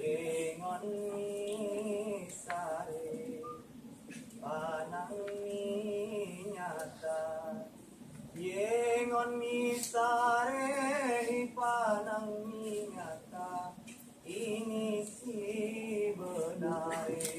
Ingon ni sare panang ni nyata, yengon mi sare panang mi nyata, ini si benare.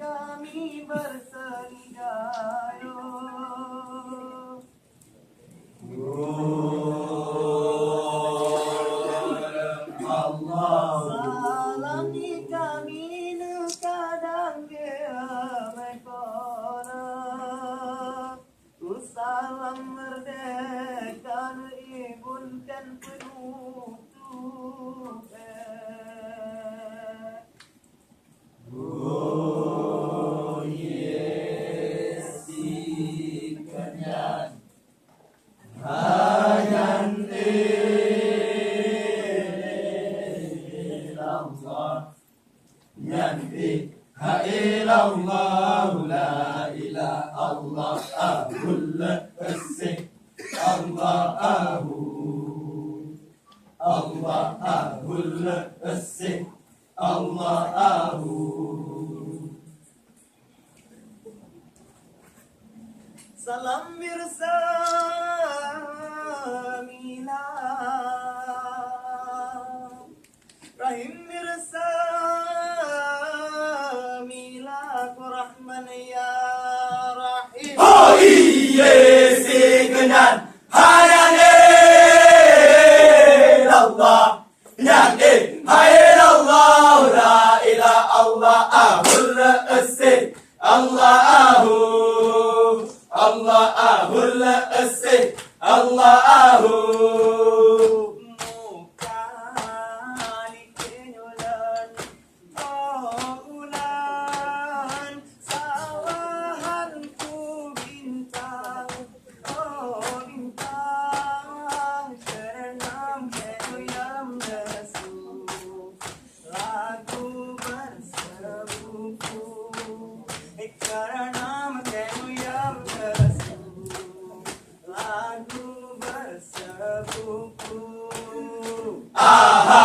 Kami bersendayo salam di kami nu kadang mekona ku salam merdeka nu ibunkan penutup Allah la ilaha Allah ahul asih Allah ahul asih Allah ahul. salam mirsamina rahim mirsamila rahman ya rahim. Oh iye si kenyan hayane Allah yani hayallah la ilaha Allah ahul asih Allah ahul Allah ahul asih Allah ahul. Aha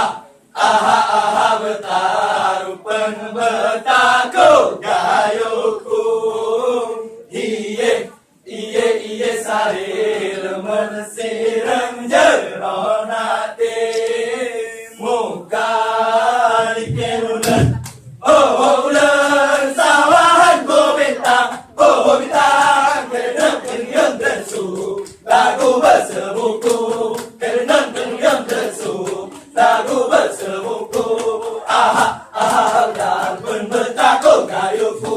betaru penbetaku gayuku iye sarir mersirem jeronate muka dikenulan oh ulan sawahan ku bintang kerenang tersu lagu bersebuku kerenang tersu lagu bersebuku aha dan penbetaku gayuku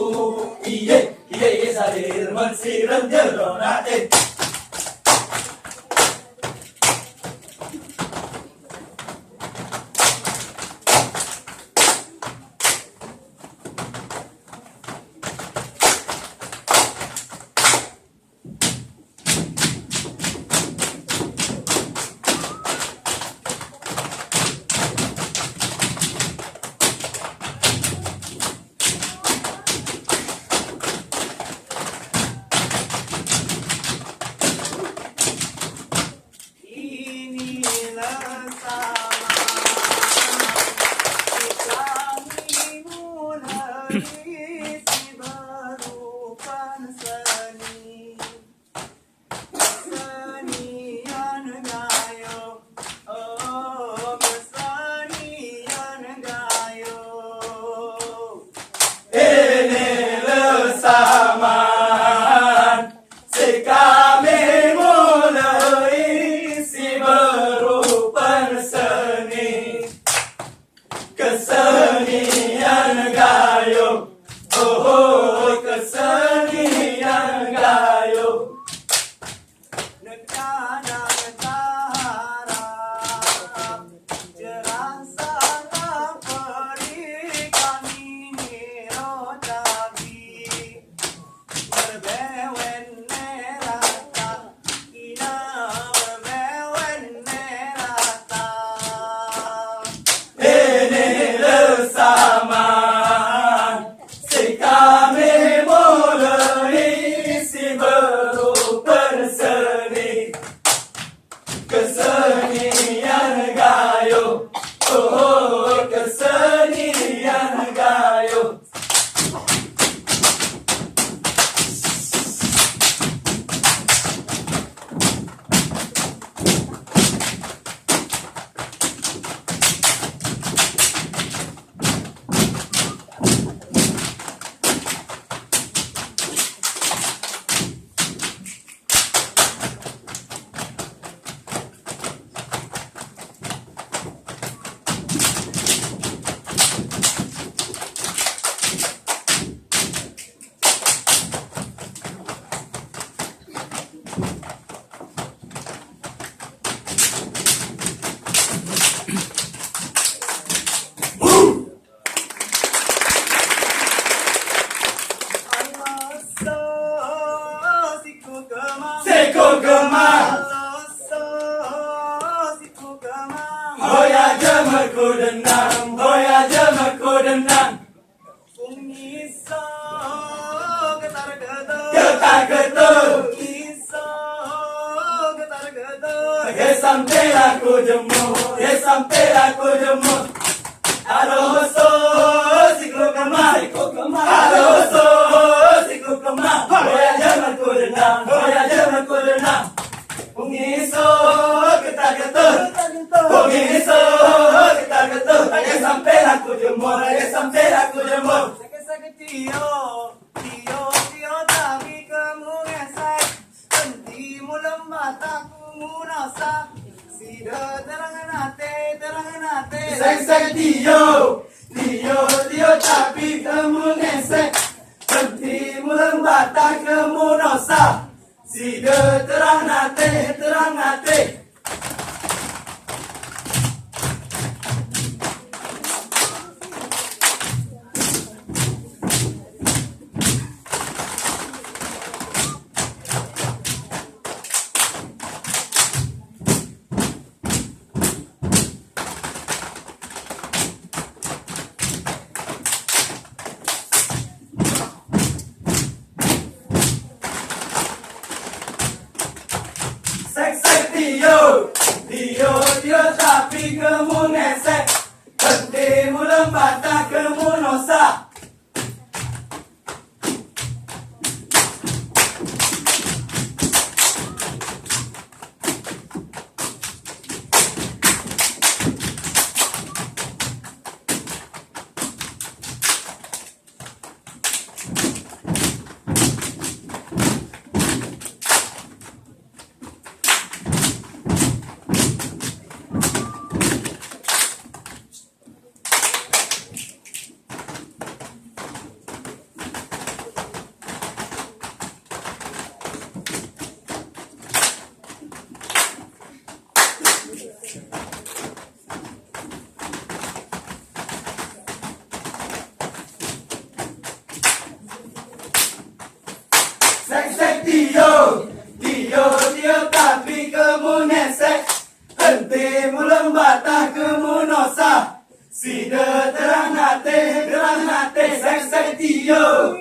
iye sadir mensiram jeronate. so siku kemang Siku kemang so siku kemang Hoya jamarku denang Hoya jamarku denang Ungiso getar gedor Getar gedor Ungiso getar gedor sampai aku jemur sampai aku jemur Aroso siku kemang Aroso siku kemang Hoya jamarku denang Hoya jamarku denang Ungiso getar gedor Ungiso getar gedor sampai aku jemur sampai aku jemur Sakit-sakit Tio tapi kamu ngesek Hentimu lemah takumu nosak Sida terangan hati Sek Tio tapi kamu ngesek Hentimu lembat tak kamu nosa Sida terang nate Sek Tio tapi kamu ngesek Hentimu lembat tak kamu nosa Sek Tio tapi kamu ngesek Hentimu lembat tak kamu nosa Sida terang nate Sek Tio